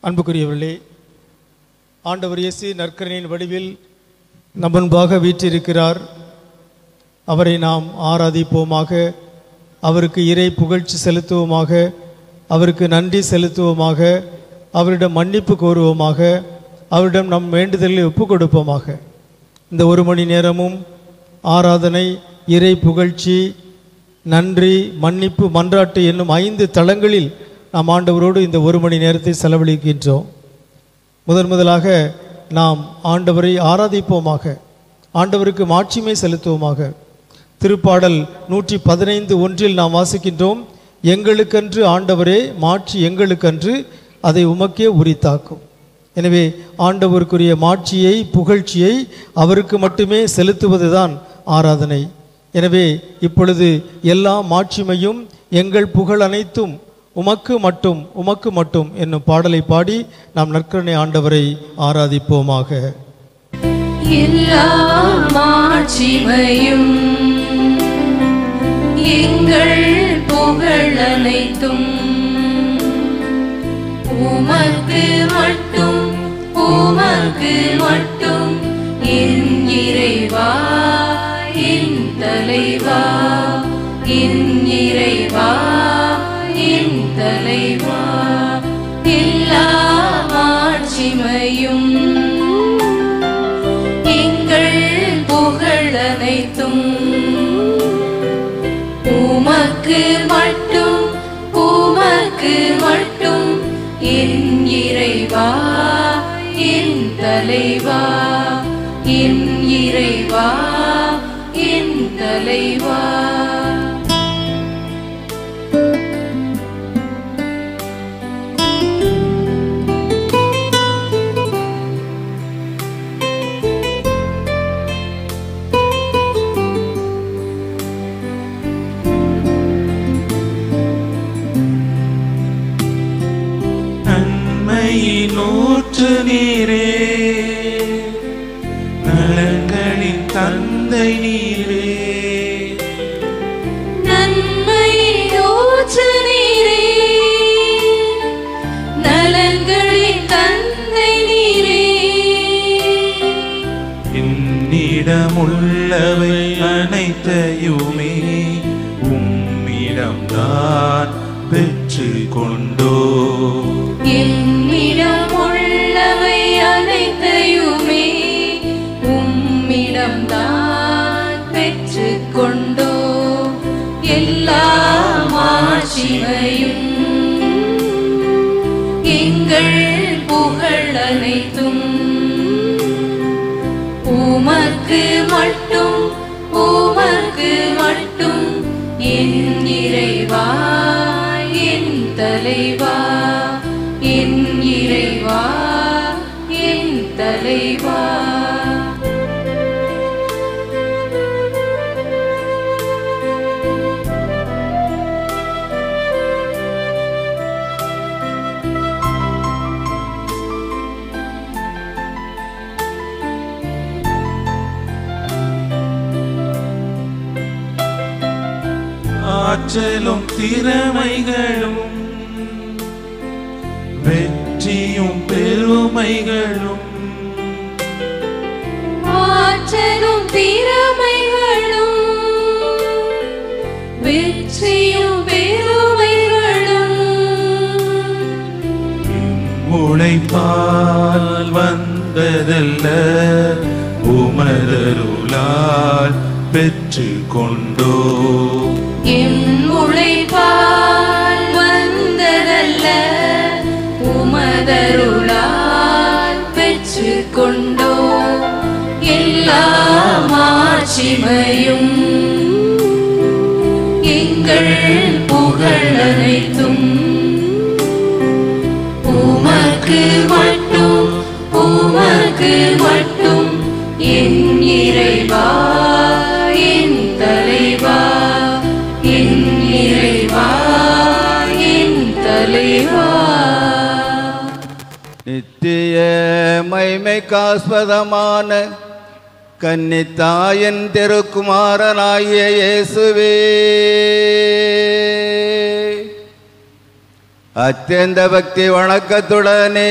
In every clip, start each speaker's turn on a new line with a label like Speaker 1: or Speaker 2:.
Speaker 1: அன்புக்குரியவர்களே, ஆண்டவர் இயேசு நற்கருணையின் வடிவில் நம் முன்பாக வீற்றிருக்கிறார். அவரை நாம் ஆராதிப்போமாக, அவருக்கு இறை புகழ்ச்சி செலுத்துவோமாக, அவருக்கு நன்றி செலுத்துவோமாக, அவரிடம் மன்னிப்பு கோருவோமாக, அவரிடம் நம் வேண்டுதல்களை ஒப்பு கொடுப்போமாக. இந்த ஒரு மணி நேரமும் ஆராதனை, இறை புகழ்ச்சி, நன்றி, மன்னிப்பு, மன்றாட்டு என்னும் 5 தளங்களில் நாம் ஆண்டவரோடு இந்த ஒரு மணி நேரத்தை செலவழிக்கின்றோம். முதலாக நாம் ஆண்டவரை ஆராதிப்போமாக, ஆண்டவருக்கு மாட்சிமை செலுத்துவோமாக. திருப்பாடல் 115:1 நாம் வாசிக்கின்றோம், எங்களுக்கன்று ஆண்டவரே மாட்சி எங்களுக்கன்று, அதை உமக்கே உரித்தாக்கும். எனவே ஆண்டவருக்குரிய மாட்சியை, புகழ்ச்சியை அவருக்கு மட்டுமே செலுத்துவதுதான் ஆராதனை. எனவே இப்பொழுது எல்லா மாட்சிமையும் எங்கள் புகழ் அனைத்தும் உமக்கு மட்டும், உமக்கு மட்டும் என்னும் பாடலை பாடி நாம் நற்கருணை ஆண்டவரை ஆராதிப்போமாக.
Speaker 2: எல்லா மாட்சிமையும் எங்கள் புகழ் அனைத்தும் உமக்கு மட்டும், உமக்கு மட்டும் என் இறைவா, என் தலைவா, என் இறைவா, என் தலைவா. எல்லா மாட்சிமையும் எங்கள் புகழ் அனைத்தும் உமக்கு மட்டும், உமக்கு மட்டும் என் இறைவா, என் தலைவா, என் இறைவா, என் தலைவா.
Speaker 3: நூற்று நீரே, நலங்களின் தந்தை நீரே,
Speaker 2: நன்மை ஊற்று நீரே, நலங்களின் தந்தை நீரே.
Speaker 3: என்னிடமுள்ளவை அனைத்தையுமே உம்மிடம்தான் பெற்று கொண்டோ.
Speaker 2: என்னிடம் உள்ளவை அனைத்தையுமே உம்மிடம்தான் பெற்று கொண்டோ. எல்லா மாட்சிமையும் எங்கள் புகழ் அனைத்தும் உமக்கு மட்டும், உமக்கு மட்டும் என் இறைவா, என் தலைவா, என் இறைவா, என் தலைவா.
Speaker 3: ஆற்றலும் திறமைகளும் வெற்றியும் பெருமைகளும்,
Speaker 2: ஆற்றலும் திறமைகளும் வெற்றியும் பெருமைகளும்
Speaker 3: உழைப்பால் வந்ததல்ல, உமதருளால் பெற்று கொண்டோ.
Speaker 2: என் உழைப்பால் வந்ததல்ல, உமதருளால் பெற்று கொண்டோ. எல்லா மாட்சிமையும் எங்கள் புகழ் அனைத்தும் உமக்கு மட்டும், உமக்கு மட்டும் என் இறைவா, என் தலைவா, என் இறைவா, என் தலைவா.
Speaker 4: நித்திய மைமைக்காஸ்பதமான கன்னித்தாயன் திருக்குமாரனாகிய இயேசுவே, அத்தியந்த பக்தி வணக்கத்துடனே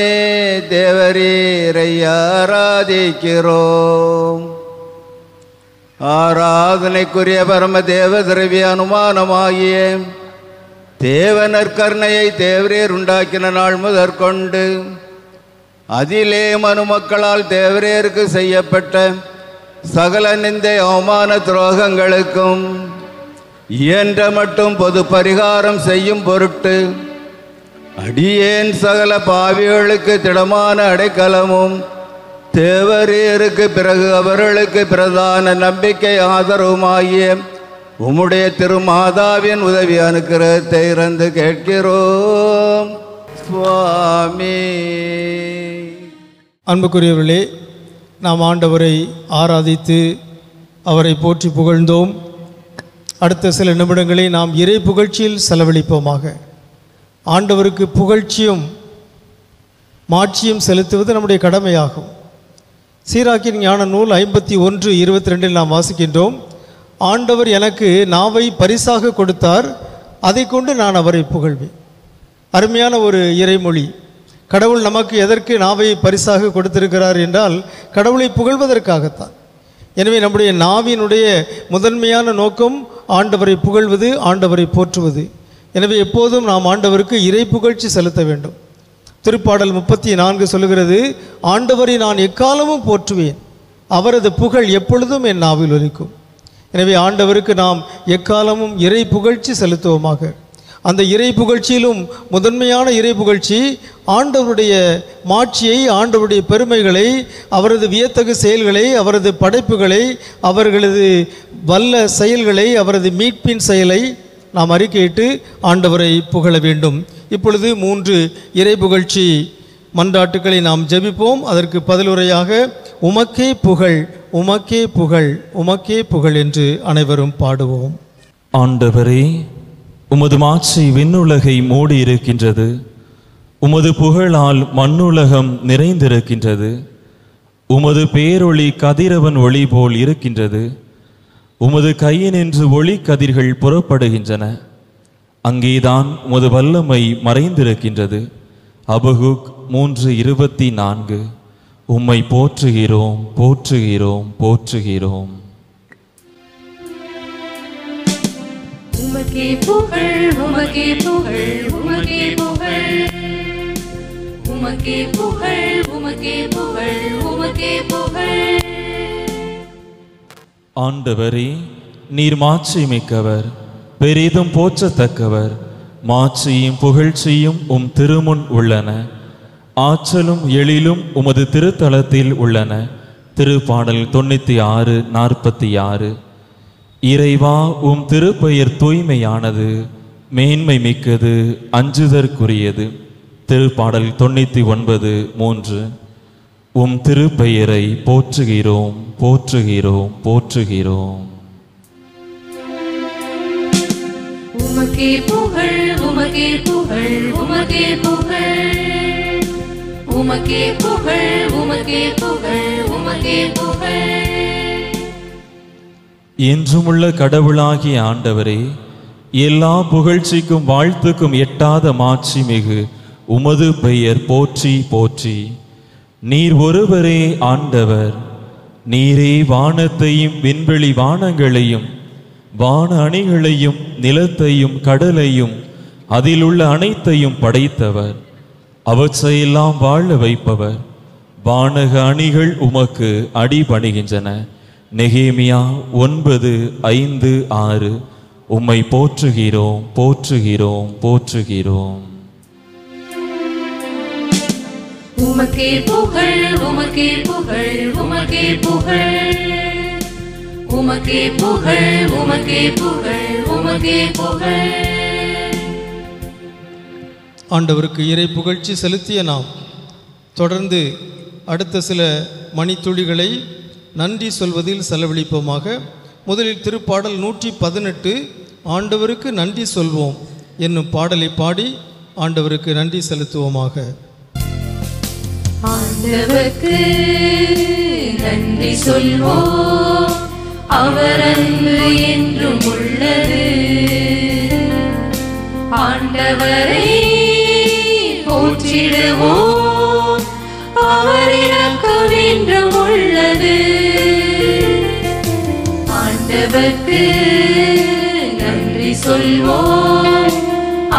Speaker 4: தேவரீரை ஆராதிக்கிறோம். ஆராதனைக்குரிய பரம தேவ திரவிய அனுமானமாகிய தேவனர் கருணையை தேவரீர் உண்டாக்கின நாள் முதற்கொண்டு அதிலே மனுமக்களால் தேவரீருக்கு செய்யப்பட்ட சகல நிந்தை அவமான துரோகங்களுக்கும் இயன்ற மட்டும் பொது பரிகாரம் செய்யும் பொருட்டு அடியேன் சகல பாவிகளுக்கு திடமான அடைக்கலமும் தேவரீருக்கு பிறகு அவர்களுக்கு பிரதான நம்பிக்கை ஆதரவுமாகிய உம்முடைய திருமாதாவின் உதவி அனுக்கிரகத்தை இறந்து கேட்கிறோம் சுவாமி.
Speaker 1: அன்புக்குரியவர்களே, நாம் ஆண்டவரை ஆராதித்து அவரை போற்றி புகழ்ந்தோம். அடுத்த சில நிமிடங்களை நாம் இறை புகழ்ச்சியில் செலவழிப்போமாக. ஆண்டவருக்கு புகழ்ச்சியும் மாட்சியும் செலுத்துவது நம்முடைய கடமையாகும். சீராக்கின் ஞான நூல் 51:22 நாம் வாசிக்கின்றோம். ஆண்டவர் எனக்கு நாவை பரிசாக கொடுத்தார், அதை கொண்டு நான் அவரை புகழ்வேன். அருமையான ஒரு இறைமொழி. கடவுள் நமக்கு எதற்கு நாவை பரிசாக கொடுத்திருக்கிறார் என்றால் கடவுளை புகழ்வதற்காகத்தான். எனவே நம்முடைய நாவினுடைய முதன்மையான நோக்கம் ஆண்டவரை புகழ்வது, ஆண்டவரை போற்றுவது. எனவே எப்போதும் நாம் ஆண்டவருக்கு இறை புகழ்ச்சி செலுத்த வேண்டும். திருப்பாடல் 34 சொல்லுகிறது, ஆண்டவரை நான் எக்காலமும் போற்றுவேன், அவரது புகழ் எப்பொழுதும் என் நாவில் ஒலிக்கும். எனவே ஆண்டவருக்கு நாம் எக்காலமும் இறை புகழ்ச்சி செலுத்துவோமாக. அந்த இறை புகழ்ச்சியிலும் முதன்மையான இறை புகழ்ச்சி ஆண்டவருடைய மாட்சியை, ஆண்டவருடைய பெருமைகளை, அவரது வியத்தகு செயல்களை, அவரது படைப்புகளை, அவர்களது வல்ல செயல்களை, அவரது மீட்பின் செயலை நாம் அறிக்கையிட்டு ஆண்டவரை புகழ வேண்டும். இப்பொழுது 3 இறை புகழ்ச்சி மன்றாட்டுக்களை நாம் ஜெபிப்போம். அதற்கு பதிலுரையாக உமக்கே புகழ், உமக்கே புகழ், உமக்கே புகழ் என்று அனைவரும் பாடுவோம்.
Speaker 5: ஆண்டவரே, உமது மாட்சி விண்ணுலகை மூடி இருக்கின்றது, உமது புகழால் மண்ணுலகம் நிறைந்திருக்கின்றது. உமது பேரொளி கதிரவன் ஒளி போல் இருக்கின்றது. உமது கையினின்று ஒளி கதிர்கள் புறப்படுகின்றன. அங்கேதான் உமது வல்லமை மறைந்திருக்கின்றது. அபகுக் 3:24. உம்மை போற்றுகிறோம், போற்றுகிறோம், போற்றுகிறோம்.
Speaker 2: உமக்கே புகழ், உமக்கே புகழ், உமக்கே புகழ், உமக்கே புகழ், உமக்கே புகழ், உமக்கே புகழ்.
Speaker 5: ஆண்டவரே, நீர் மாட்சி மிக்கவர், பெரிதும் போற்றத்தக்கவர். மாட்சியும் புகழ்ச்சியும் உம் திருமுன் உள்ளன, ஆற்றலும் எழிலும் உமது திருத்தலத்தில் உள்ளன. திருப்பாடல் 96:46. இறைவா, உம் திருப்பெயர் தூய்மையானது, மேன்மை மிக்கது, அஞ்சுதற்குரியது. திருப்பாடல் 99:3. உம் திருப்பெயரை போற்றுகிறோம், போற்றுகிறோம், போற்றுகிறோம்.
Speaker 2: உமக்கே புகழ், உமக்கே புகழ், உமக்கே புகழ், உமக்கே புகழ், உமக்கே புகழ், உமக்கே புகழ்.
Speaker 5: என்றுமுள்ள கடவுளாகிய ஆண்டவரே, எல்லா புகழ்ச்சிக்கும் வாழ்த்துக்கும் எட்டாத மாட்சி மிகு உமது பெயர் போற்றி போற்றி. நீர் ஒருவரே ஆண்டவர். நீரே வானத்தையும் விண்வெளி வானங்களையும் வான அணிகளையும் நிலத்தையும் கடலையும் அதிலுள்ள அனைத்தையும் படைத்தவர். அவற்றையெல்லாம் வாழ வைப்பவர். வானக அணிகள் உமக்கு அடிபணிகின்றன. நெகேமியா 9:5-6. உம்மை போற்றுகிறோம், போற்றுகிறோம், போற்றுகிறோம்.
Speaker 2: உமக்கே புகழ், உமக்கே புகழ், உமக்கே புகழ், உமக்கே புகழ், உமக்கே புகழ், உமக்கே புகழ்.
Speaker 1: ஆண்டவருக்கு இறை புகழ்ச்சி செலுத்திய நாம் தொடர்ந்து அடுத்த சில மணித்துளிகளை நன்றி சொல்வதில் செலவழிப்போமாக. முதலில் திருப்பாடல் 118 ஆண்டவருக்கு நன்றி சொல்வோம் என்னும் பாடலை பாடி ஆண்டவருக்கு நன்றி செலுத்துவோமாக.
Speaker 2: ஆண்டவருக்கு நன்றி சொல்வோம், அவர் அன்பு என்றும் உள்ளது. ஆண்டவரை போற்றிடுவோம். அவர் இரக்கம் என்றும் உள்ளது. ஆண்டவர்க்கு நன்றி சொல்வோம்.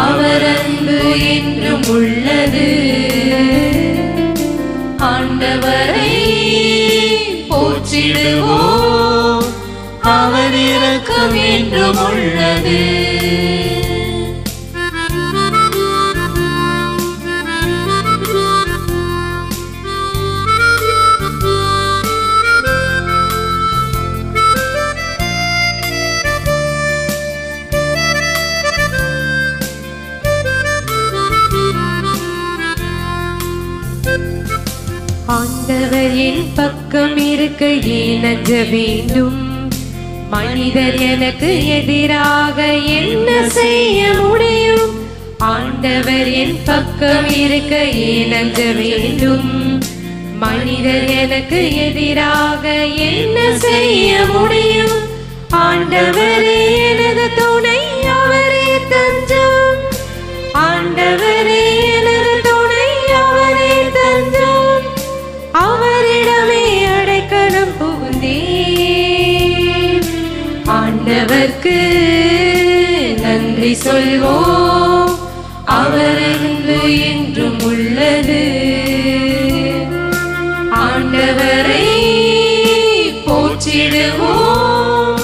Speaker 2: அவர் அன்பு என்றும் உள்ளது. ஆண்டவரை போற்றிடுவோம். அவர் இரக்கம் என்றும் உள்ளது. ஆண்டவர் என் பக்கம் இருக்க ஏன் அஞ்ச வேண்டும்? மனிதர் எனக்கு எதிராக என்ன செய்ய முடியும்? ஆண்டவர் என் பக்கம் இருக்க ஏன் அஞ்ச வேண்டும்? மனிதர் எனக்கு எதிராக என்ன செய்ய முடியும்? ஆண்டவரே எனது துணை, அவரே தஞ்சம். ஆண்டவரே எனது துணை, அவரே தஞ்சம். அவரிடமே அடைக்கலம் புகுந்தேன். ஆண்டவர்க்கு நன்றி சொல்வோம். அவர் அன்பு என்றும் உள்ளது. ஆண்டவரை போற்றிடுவோம்.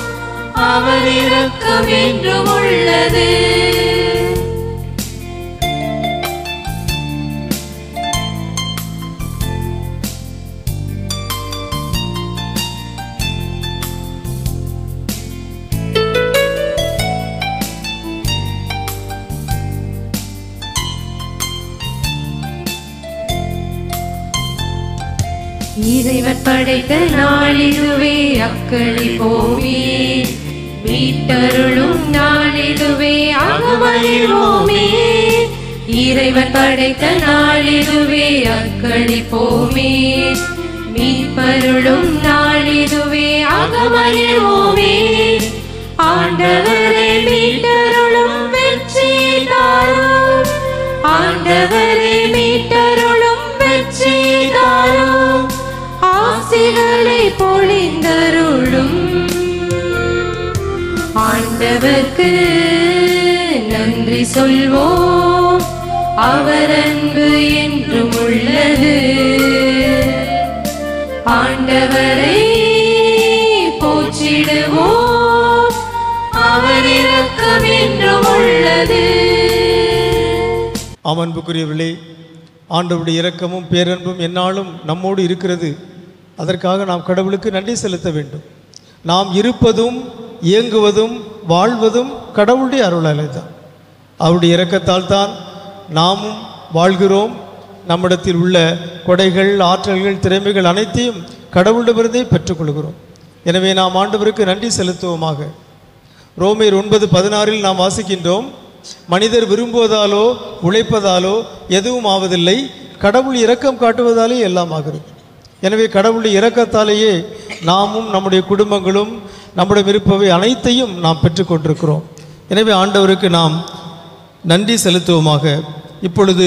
Speaker 2: அவர் இரக்கம் என்றும் உள்ளது. இறைவன் படைத்த நாளிதுவே, அக்களிப்போமே. மீட்டருளும் நாளிதுவே, அகமகிழ்வோமே. இறைவன் படைத்த நாளிதுவே, அக்களிப்போமே. மீட்பருளும் நாளிதுவே, அகமகிழ்வோமே. ஆண்டவரே மீட்டருளும் வெற்றி தாரும். ஆண்டவரே மீட்டருளும் வெற்றி தாரும். ஆசிகளை பொழிந்தருளும். ஆண்டவர்க்கு நன்றி சொல்வோம். அவர் அன்பு என்றும் உள்ளது. ஆண்டவரை போற்றிடுவோம். அவர் இரக்கம் என்றும் உள்ளது.
Speaker 1: அன்புக்குரியவர்களே, ஆண்டவருடைய இரக்கமும் பேரன்பும் எந்நாளும் நம்மோடு இருக்கிறது. அதற்காக நாம் கடவுளுக்கு நன்றி செலுத்த வேண்டும். நாம் இருப்பதும் இயங்குவதும் வாழ்வதும் கடவுளுடைய அருளாலே தான். அவருடைய இரக்கத்தால் தான் நாமும் வாழ்கிறோம். நம்மிடத்தில் உள்ள கொடைகள், ஆற்றல்கள், திறமைகள் அனைத்தையும் கடவுளிடமிருந்தே பெற்றுக்கொள்கிறோம். எனவே நாம் ஆண்டவருக்கு நன்றி செலுத்துவோமாக. ரோமர் 9:16 நாம் வாசிக்கின்றோம், மனிதர் விரும்புவதாலோ உழைப்பதாலோ எதுவும் ஆவதில்லை, கடவுள் இரக்கம் காட்டுவதாலே எல்லாம் ஆகிறது. எனவே கடவுளுடைய இரக்கத்தாலேயே நாமும் நம்முடைய குடும்பங்களும் நம்முடைய இருப்பவை அனைத்தையும் நாம் பெற்றுக்கொண்டிருக்கிறோம். எனவே ஆண்டவருக்கு நாம் நன்றி செலுத்துவோமாக. இப்பொழுது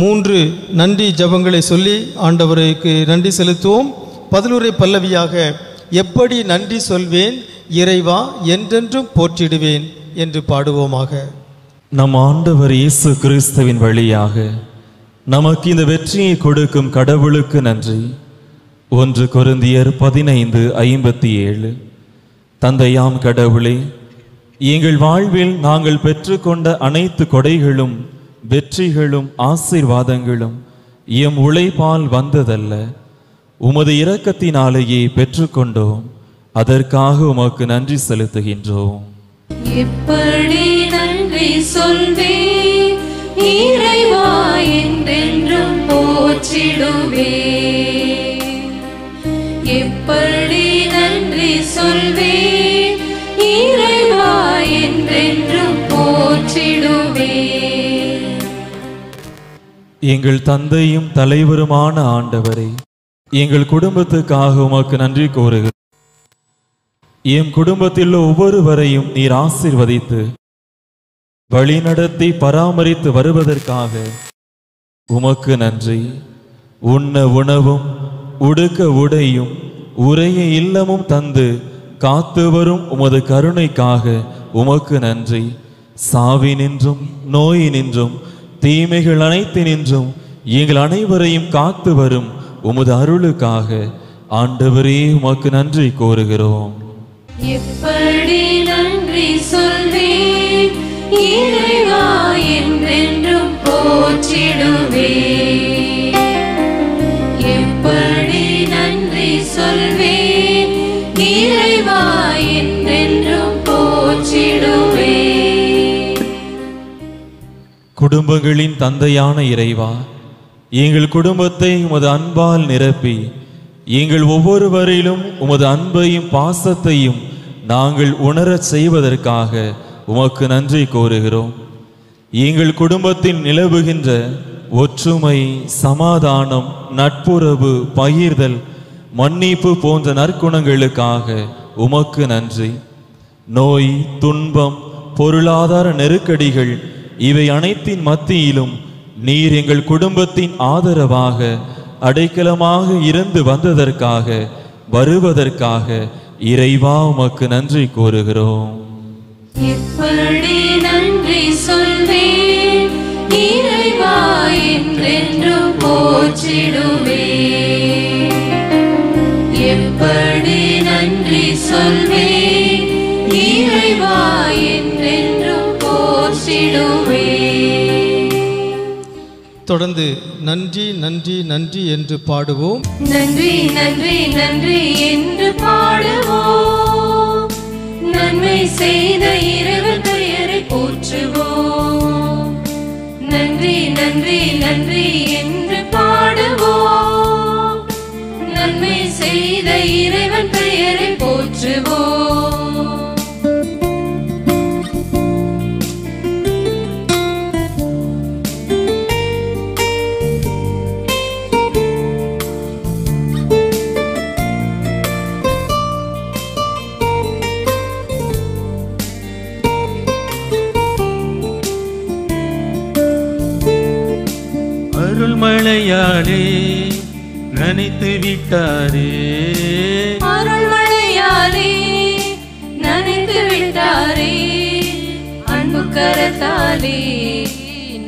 Speaker 1: 3 நன்றி ஜபங்களை சொல்லி ஆண்டவருக்கு நன்றி செலுத்துவோம். 11 பல்லவியாக, எப்படி நன்றி சொல்வேன் இறைவா, என்றென்றும் போற்றிடுவேன் என்று பாடுவோமாக.
Speaker 5: நம் ஆண்டவர் இயேசு கிறிஸ்துவின் வழியாக நமக்கு இந்த வெற்றியை கொடுக்கும் கடவுளுக்கு நன்றி. 1 கொரிந்தியர் 15:57. தந்தையாம் கடவுளே, எங்கள் வாழ்வில் நாங்கள் பெற்றுக்கொண்ட அனைத்து கொடைகளும் வெற்றிகளும் ஆசீர்வாதங்களும் எம் உழைப்பால் வந்ததல்ல, உமது இரக்கத்தினாலேயே பெற்றுக்கொண்டோம். அதற்காக உமக்கு நன்றி செலுத்துகின்றோம்.
Speaker 2: எப்படி நன்றி சொல்வேன் இறைவா, என்றென்றும் போற்றிடுவேன். எப்படி நன்றி சொல்வேன் இறைவா, என்றென்றும் போற்றிடுவேன்.
Speaker 5: எங்கள் தந்தையும் தலைவருமான ஆண்டவரே, எங்கள் குடும்பத்துக்காக உமக்கு நன்றி கூறுகிறோம். எம் குடும்பத்தில் ஒவ்வொருவரையும் நீர் ஆசீர்வதித்து வழிநடத்தி பராமரித்து வருவதற்காக உமக்கு நன்றி. உண்ண உணவும் உடுக்க உடையும் உறைய இல்லமும் தந்து காத்து வரும் உமது கருணைக்காக உமக்கு நன்றி. சாவினின்றும் நோயினின்றும் தீமைகள் அனைத்தினின்றும் எங்கள் அனைவரையும் காத்து வரும் உமது அருளுக்காக ஆண்டவரே உமக்கு நன்றி கூறுகிறோம்.
Speaker 2: எப்படி நன்றி சொல்வேன் இறைவா, என்றென்றும் போற்றிடுவேன். எப்படி நன்றி சொல்வேன் இறைவா, என்றென்றும் போற்றிடுவேன்.
Speaker 5: குடும்பங்களின் தந்தையான இறைவா, எங்கள் குடும்பத்தை உமது அன்பால் நிரப்பி எங்கள் ஒவ்வொருவரிலும் உமது அன்பையும் பாசத்தையும் நாங்கள் உணரச் செய்வதற்காக உமக்கு நன்றி கூறுகிறோம். எங்கள் குடும்பத்தில் நிலவுகின்ற ஒற்றுமை, சமாதானம், நட்புறவு, பகிர்தல், மன்னிப்பு போன்ற நற்குணங்களுக்காக உமக்கு நன்றி. நோய், துன்பம், பொருளாதார நெருக்கடிகள் இவை அனைத்தின் மத்தியிலும் நீர் எங்கள் குடும்பத்தின் ஆதரவாக அடைக்கலமாக இருந்து வந்ததற்காக வருவதற்காக இறைவா உமக்கு நன்றி கூறுகிறோம்.
Speaker 2: எப்படி நன்றி சொல்வேன் இறைவா, என்றென்றும் போற்றிடுவேன். எப்படி நன்றி சொல்வேன் இறைவா, என்றென்றும் போற்றிடுவேன்.
Speaker 1: தொடர்ந்து நன்றி நன்றி நன்றி என்று பாடுவோம்.
Speaker 2: நன்றி நன்றி நன்றி என்று பாடுவோம். நன்மை செய்த இறைவன் பெயரை போற்றுவோம். நன்றி நன்றி நன்றி என்று பாடுவோம். நன்மை செய்த இறைவன் பெயரை போற்றுவோம்.
Speaker 3: அருள்மழையாலே நனைத்து விட்டாரே,
Speaker 2: அருள்மழையாலே நனைத்து விட்டாரே. அன்பு கரத்தாலே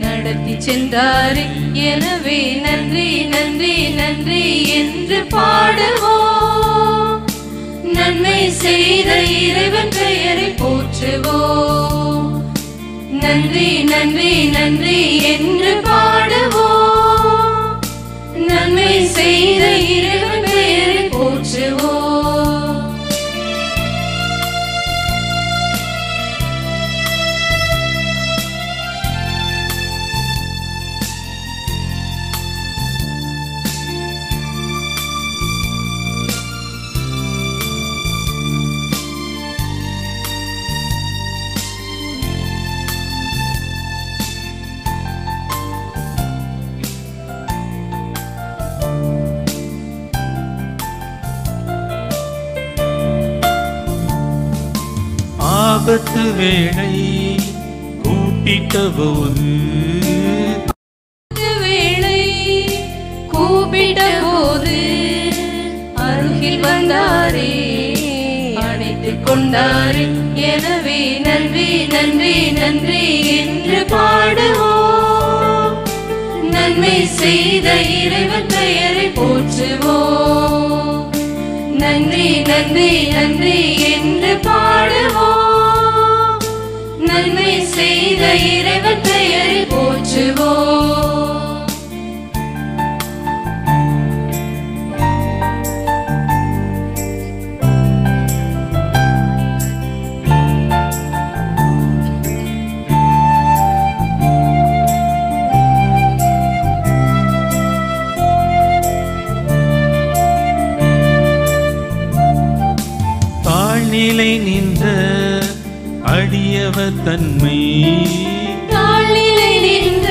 Speaker 2: நடத்தி சென்றாரே. எனவே நன்றி நன்றி நன்றி என்று பாடுவோம். நன்மை செய்த இறைவன் பெயரை போற்றுவோம். நன்றி நன்றி நன்றி என்று பாடுவோம். நன்மை செய்த இறைவன் பெயரை போற்றுவோம்.
Speaker 3: ஆபத்து வேளை கூட்டிட்ட போது,
Speaker 2: வேளை கூப்பிட்ட போது அருகில் வந்தாரே, அணைத்துக் கொண்டாரே. எனவே நன்றி நன்றி நன்றி என்று பாடுவோம். நன்மை செய்த இறைவன் பெயரை போற்றுவோம். நன்றி நன்றி நன்றி என்று பாடுவோம். நன்மை செய்த இறைவன் பெயரை போற்றுவோம்.
Speaker 3: தாழ்நிலை நின்ற அடியவர் தன்மை,
Speaker 2: தாழ்நிலை நின்ற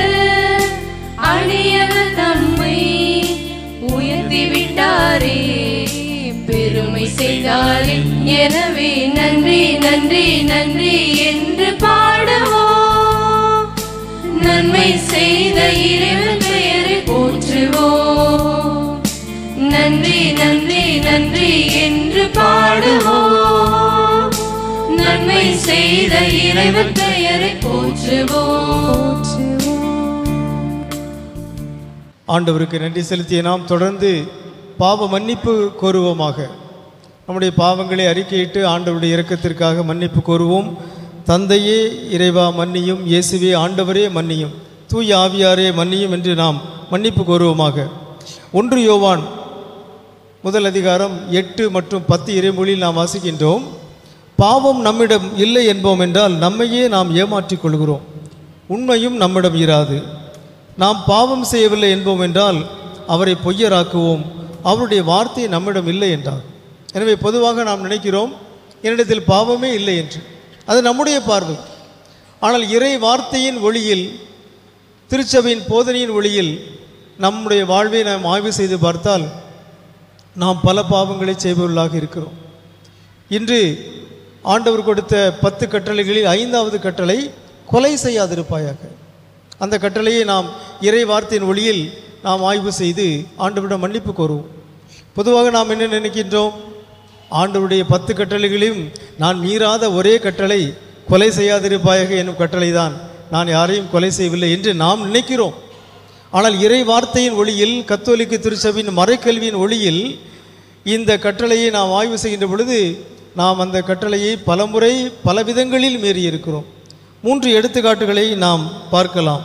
Speaker 2: அடியவர் தம்மை உயர்த்தி விட்டாரே, பெருமை செய்தாரே. எனவே நன்றி நன்றி நன்றி என்று பாடுவோம். நன்மை செய்த இறைவன் பெயரை பாடுவோம், நன்மை செய்த இறைவன் பெயரை போற்றுவோம்.
Speaker 1: ஆண்டவருக்கு நன்றி செலுத்திய நாம் தொடர்ந்து பாவ மன்னிப்பு கோருவோமாக. நம்முடைய பாவங்களை அறிக்கையிட்டு ஆண்டவருடைய இரக்கத்திற்காக மன்னிப்பு கோருவோம். தந்தையே இறைவா மன்னியும், இயேசுவே ஆண்டவரே மன்னியும், தூய ஆவியாரே மன்னியும் என்று நாம் மன்னிப்பு கோருவோமாக. 1 யோவான் 1 மற்றும் 10 இறைமொழியில் நாம் வாசிக்கின்றோம். பாவம் நம்மிடம் இல்லை என்போம் என்றால் நம்மையே நாம் ஏமாற்றிக் கொள்கிறோம், உண்மையும் நம்மிடம் இராது. நாம் பாவம் செய்யவில்லை என்போம் என்றால் அவரை பொய்யராக்குவோம், அவருடைய வார்த்தை நம்மிடம் இல்லை என்றார். எனவே பொதுவாக நாம் நினைக்கிறோம் என்னிடத்தில் பாவமே இல்லை என்று. அது நம்முடைய பார்வை. ஆனால் இறை வார்த்தையின் ஒளியில், திருச்சபையின் போதனையின் ஒளியில் நம்முடைய வாழ்வை நாம் ஆய்வு செய்து பார்த்தால் நாம் பல பாவங்களை செய்பவர்களாக இருக்கிறோம். இன்று ஆண்டவர் கொடுத்த 10 கட்டளைகளில் 5வது கட்டளை கொலை செய்யாதிருப்பாயாக. அந்த கட்டளையை நாம் இறை வார்த்தையின் ஒளியில் நாம் ஆய்வு செய்து ஆண்டவரிடம் மன்னிப்பு கோருவோம். பொதுவாக நாம் என்ன நினைக்கின்றோம்? ஆண்டவருடைய 10 கட்டளைகளையும் நான் மீறாத ஒரே கட்டளை கொலை செய்யாதிருப்பாயாக என்னும் கட்டளை தான், நான் யாரையும் கொலை செய்யவில்லை என்று நாம் நினைக்கிறோம். ஆனால் இறை வார்த்தையின் ஒளியில், கத்தோலிக்க திருச்சபையின் மறைக்கல்வியின் ஒளியில் இந்த கட்டளையை நாம் ஆய்வு செய்கின்ற பொழுது நாம் அந்த கட்டளையை பலமுறை பல விதங்களில் மீறியிருக்கிறோம். 3 எடுத்துக்காட்டுகளை நாம் பார்க்கலாம்.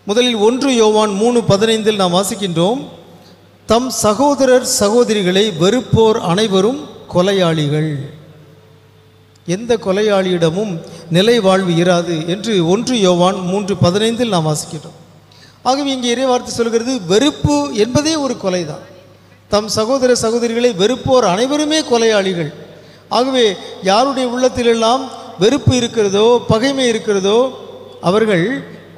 Speaker 1: முதலில் 1 யோவான் 3:15 நாம் வாசிக்கின்றோம். தம் சகோதரர் சகோதரிகளை வெறுப்போர் அனைவரும் கொலையாளிகள், எந்த கொலையாளியிடமும் நிலை வாழ்வு இராது என்று 1 யோவான் 3:15 நாம் வாசிக்கின்றோம். ஆகவே இங்கே இறைவார்த்தை சொல்கிறது, வெறுப்பு என்பதே ஒரு கொலைதான். தம் சகோதர சகோதரிகளை வெறுப்போர் அனைவருமே கொலையாளிகள். ஆகவே யாருடைய உள்ளத்திலெல்லாம் வெறுப்பு இருக்கிறதோ, பகைமை இருக்கிறதோ, அவர்கள்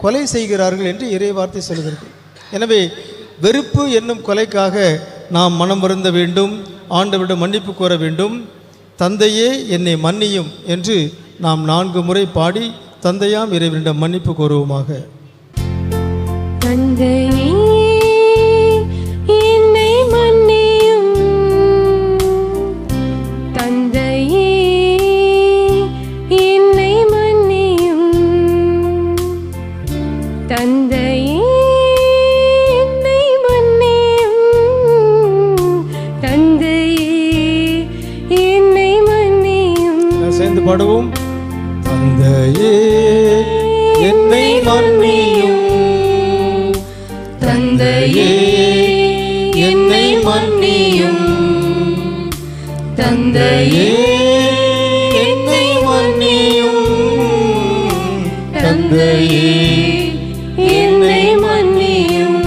Speaker 1: கொலை செய்கிறார்கள் என்று இறைவார்த்தை சொல்கிறது. எனவே வெறுப்பு என்னும் கொலைக்காக நாம் மனம் வருந்த வேண்டும், ஆண்டவரிடம் மன்னிப்பு கோர வேண்டும். தந்தையே என்னை மன்னியும் என்று நாம் 4 முறை பாடி தந்தையாம் இறைவனிடம் மன்னிப்பு கோருவோமாக.
Speaker 2: தந்தையே என்னை மன்னியும், தந்தையே என்னை மன்னியும், தந்தையே என்னை மன்னியும், தந்தையே என்னை மன்னியும்.
Speaker 1: சேர்ந்து பாடுவோம். தந்தையே என்னை மன்னியும்,
Speaker 2: தந்தையே என்னை மன்னியும், தந்தையே என்னை மன்னியும், தந்தையே என்னை மன்னியும்.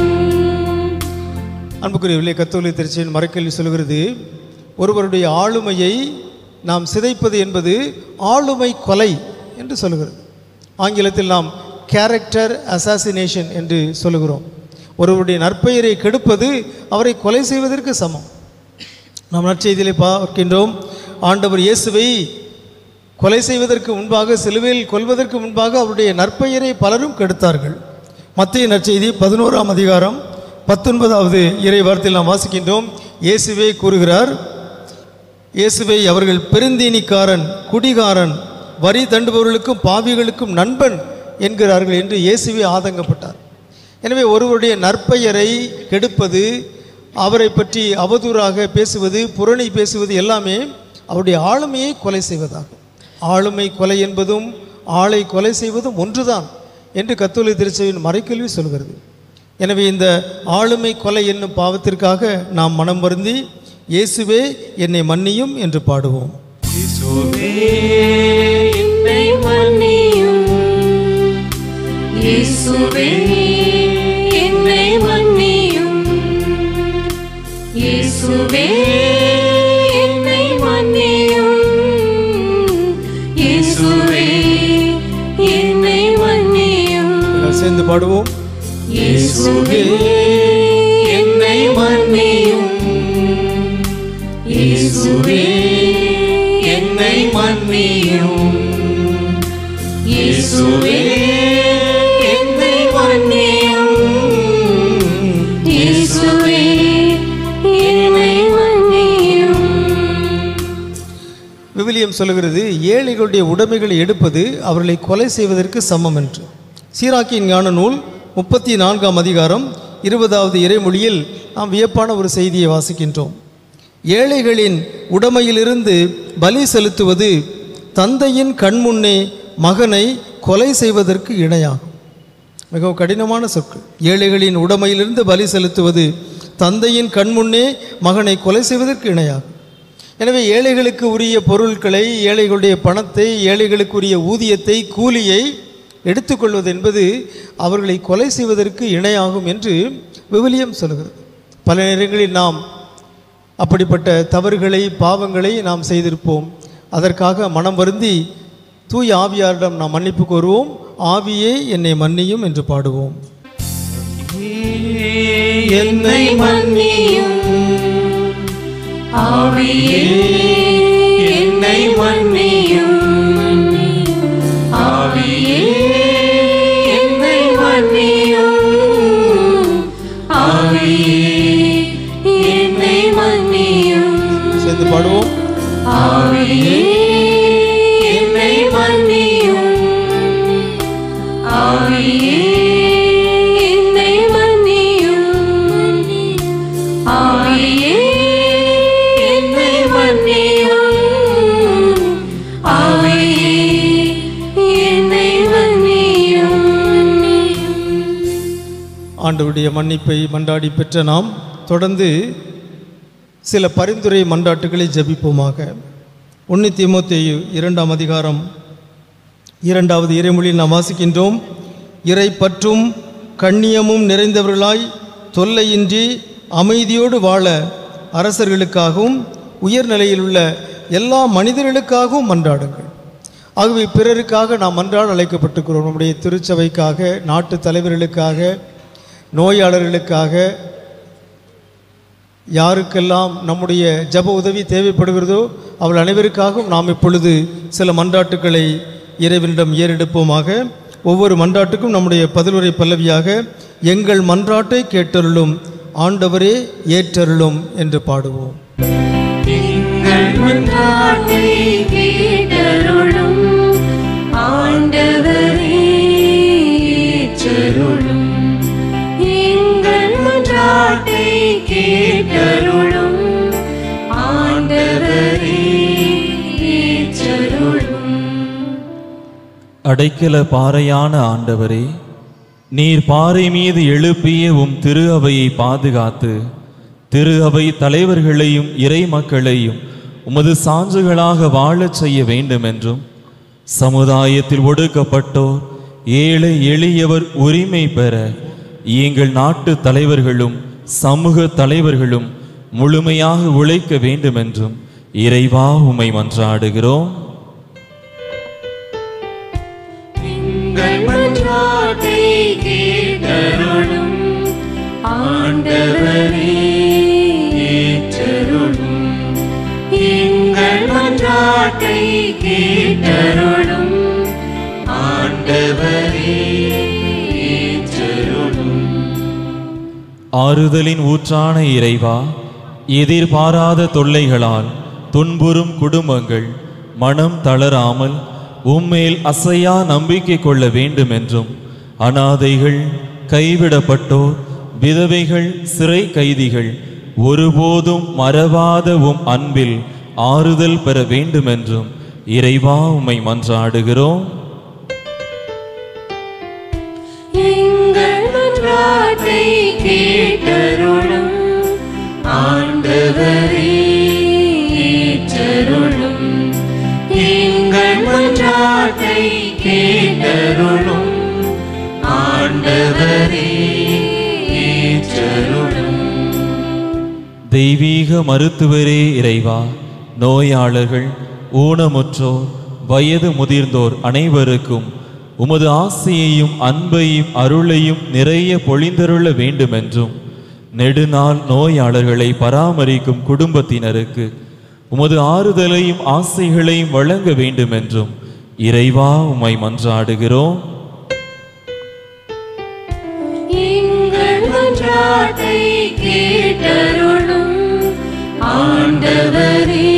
Speaker 1: அன்புக்குரியவர்களே, கத்தோலிக்க திருச்சபையின் மறைக்கல்வி சொல்கிறது, ஒருவருடைய ஆளுமையை நாம் சிதைப்பது என்பது ஆளுமை கொலை என்று சொல்கிறது. ஆங்கிலத்தில் நாம் கேரக்டர் அசாசினேஷன் என்று சொல்லுகிறோம். ஒருவருடைய நற்பெயரை கெடுப்பது அவரை கொலை செய்வதற்கு சமம். நாம் நற்செய்தியிலே பார்க்கின்றோம், ஆண்டவர் இயேசுவை கொலை செய்வதற்கு முன்பாக, சிலுவையில் கொல்வதற்கு முன்பாக அவருடைய நற்பெயரை பலரும் கெடுத்தார்கள். மத்தேயு நற்செய்தி 11ஆம் அதிகாரம் 19வது இறை வார்த்தையில் நாம் வாசிக்கின்றோம். இயேசுவே கூறுகிறார், இயேசுவை அவர்கள் பெருந்தீனிக்காரன், குடிகாரன், வரி தண்டுபவர்களுக்கும் பாவிகளுக்கும் நண்பன் என்கிறார்கள் என்று இயேசுவே ஆதங்கப்பட்டார். எனவே ஒருவருடைய நற்பெயரை கெடுப்பது, அவரை பற்றி அவதூறாக பேசுவது, புரணி பேசுவது எல்லாமே அவருடைய ஆளுமையை கொலை செய்வதாகும். ஆளுமை கொலை என்பதும் ஆளை கொலை செய்வதும் ஒன்றுதான் என்று கத்தோலிக்க திருச்சபையின் மறைக்கல்வி சொல்கிறது. எனவே இந்த ஆளுமை கொலை என்னும் பாவத்திற்காக நாம் மனம் வருந்தி இயேசுவே என்னை மன்னியும் என்று பாடுவோம்.
Speaker 3: இயேசுவே
Speaker 2: என்னை மன்னியும், இயேசுவே என்னை மன்னியும், இயேசுவே என்னை மன்னியும், இயேசுவே என்னை மன்னியும்.
Speaker 1: சேர்ந்து பாடுவோம்.
Speaker 2: இயேசுவே என்னை மன்னியும், இயேசுவே என்னை மன்னியும், இயேசுவே என்னை மன்னியும், இயேசுவே என்னை மன்னியும்.
Speaker 1: விவிலியம் சொல்லுகிறது ஏழைகளுடைய உடைமைகளை எடுப்பது அவர்களை கொலை செய்வதற்கு சமம் என்று. சீராக்கியின் ஞான நூல் 34ஆம் அதிகாரம் 20வது இறைமொழியில் நாம் வியப்பான ஒரு செய்தியை வாசிக்கின்றோம். ஏழைகளின் உடைமையிலிருந்து பலி செலுத்துவது தந்தையின் கண்முன்னே மகனை கொலை செய்வதற்கு இணையாகும். மிகவும் கடினமான சொற்கள். ஏழைகளின் உடைமையிலிருந்து பலி செலுத்துவது தந்தையின் கண்முன்னே மகனை கொலை செய்வதற்கு இணையாகும். எனவே ஏழைகளுக்கு உரிய பொருட்களை, ஏழைகளுடைய பணத்தை, ஏழைகளுக்கு உரிய ஊதியத்தை, கூலியை எடுத்துக்கொள்வது என்பது அவர்களை கொலை செய்வதற்கு இணையாகும் என்று விவிலியம் சொல்கிறது. பல நேரங்களில் நாம் அப்படிப்பட்ட தவறுகளை, பாவங்களை நாம் செய்திருப்போம். அதற்காக மனம் வருந்தி தூய ஆவியாரிடம் நாம் மன்னிப்பு கோருவோம். ஆவியே என்னை மன்னியும் என்று பாடுவோம்.
Speaker 2: என்னை மன்னியும், ஆவியே என்னை மன்னியும், ஆவியே என்னை மன்னியும், ஆவியே என்னை மன்னியும்.
Speaker 1: சேர்ந்து பாடுவோம்.
Speaker 2: ஆவியே என்னை மன்னியும், ஆவியே என்னை மன்னியும், ஆவியே என்னை மன்னியும், ஆவியே என்னை மன்னியும்.
Speaker 1: ஆண்டவருடைய மன்னிப்பை மன்றாடி பெற்ற நாம் தொடர்ந்து சில பரிந்துரை மன்றாட்டுகளை ஜெபிப்போமாக. 1 தீமோத்தேயு 2ஆம் அதிகாரம் 2வது இறைமொழியில் நாம் வாசிக்கின்றோம். இறை பற்றும் கண்ணியமும் நிறைந்தவர்களாய் தொல்லையின்றி அமைதியோடு வாழ அரசர்களுக்காகவும் உயர்நிலையில் உள்ள எல்லா மனிதர்களுக்காகவும் மன்றாடுங்கள். ஆகவே பிறருக்காக நாம் மன்றாட அழைக்கப்பட்டிருக்கிறோம். நம்முடைய திருச்சபைக்காக, நாட்டு தலைவர்களுக்காக, நோயாளர்களுக்காக, யாருக்கெல்லாம் நம்முடைய ஜப உதவி தேவைப்படுகிறதோ அவள் அனைவருக்காகவும் நாம் இப்பொழுது சில மன்றாட்டுக்களை இறைவனிடம் ஏறெடுப்போமாக. ஒவ்வொரு மன்றாட்டுக்கும் நம்முடைய பதிலுரை பல்லவியாக எங்கள் மன்றாட்டை கேட்டருளும் ஆண்டவரே ஏற்றருளும் என்று பாடுவோம்.
Speaker 2: எங்கள் மன்றாட்டை கேட்டருளும் ஆண்டவரே ஏற்றருளும், எங்கள் மன்றாட்டை கேட்டருளும் ஆண்டவரே ஏற்றருளும்.
Speaker 5: அடைக்கல பாறையான ஆண்டவரே, நீர் பாறை மீது எழுப்பிய உம் திரு அவையை பாதுகாத்து திரு அவை தலைவர்களையும் இறை மக்களையும் உமது சான்றுகளாக வாழச் செய்ய வேண்டும் என்றும், சமுதாயத்தில் ஒடுக்கப்பட்டோர், ஏழை எளியவர் உரிமை பெற எங்கள் நாட்டு தலைவர்களும் சமூக தலைவர்களும் முழுமையாக உழைக்க வேண்டும் என்றும் இறைவா உம்மை மன்றாடுகிறோம்.
Speaker 2: எங்கள் மன்றாட்டை கேட்டருளும் ஆண்டவரே ஏற்றருளும், எங்கள் மன்றாட்டை கேட்டருளும் ஆண்டவரே ஏற்றருளும்.
Speaker 5: ஆறுதலின் ஊற்றான இறைவா, எதிர்பாராத தொல்லைகளால் துன்புறும் குடும்பங்கள் மனம் தளராமல் உம்மேல் அசையா நம்பிக்கை கொள்ள வேண்டும் என்றும், அனாதைகள், கைவிடப்பட்டோர், விதவைகள், சிறை கைதிகள் ஒருபோதும் மறவாத உம் அன்பில் ஆறுதல் பெற வேண்டும் என்றும் இறைவா உம்மை மன்றாடுகிறோம்.
Speaker 2: எங்கள் மன்றாட்டை கேட்டருளும் ஆண்டவரே ஏற்றருளும், எங்கள் மன்றாட்டை கேட்டருளும் ஆண்டவரே ஏற்றருளும்.
Speaker 5: தெய்வீக மருத்துவரே இறைவா, நோயாளர்கள், ஊனமுற்றோர், வயது முதிர்ந்தோர் அனைவருக்கும் உமது ஆசையையும் அன்பையும் அருளையும் நிறைய பொழிந்தருள வேண்டுமென்றும், நெடுநாள் நோயாளர்களை பராமரிக்கும் குடும்பத்தினருக்கு உமது ஆறுதலையும் ஆசைகளையும் வழங்க வேண்டுமென்றும் இறைவா உம்மை மன்றாடுகிறோம்.
Speaker 2: எங்கள் மன்றாட்டை கேட்டருளும் ஆண்டவரே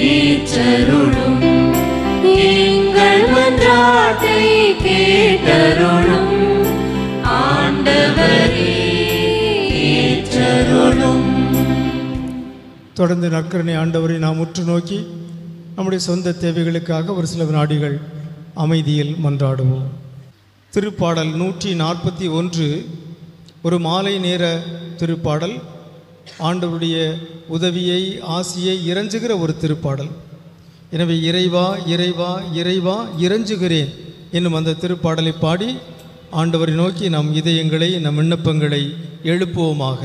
Speaker 2: ஏற்றருளும்,
Speaker 1: தொடர்ந்து நற்கருணை ஆண்டவரை நாம் உற்று நோக்கி நம்முடைய சொந்த தேவைகளுக்காக ஒரு சில வினாடிகள் அமைதியில் மன்றாடுவோம். திருப்பாடல் 141 ஒரு மாலை நேர திருப்பாடல். ஆண்டவருடைய உதவியை, ஆசியை இறைஞ்சுகிற ஒரு திருப்பாடல். எனவே இறைவா இறைவா இறைவா இறைஞ்சுகிறேன் என்னும் அந்த திருப்பாடலை பாடி ஆண்டவரை நோக்கி நம் இதயங்களை, நம் விண்ணப்பங்களை எழுப்புவோமாக.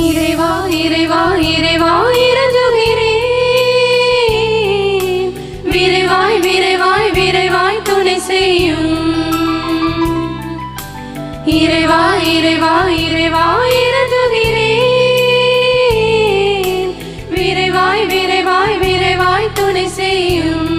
Speaker 2: இறைவா இறைவா இறைவா இறைஞ்சுகிறேன், விரைவாய் விரைவாய் விரைவாய் துணை செய்யும். இறைவா இறைவா இறைவா இறைஞ்சுகிறேன், விரைவாய் விரைவாய் விரைவாய் துணை செய்யும்.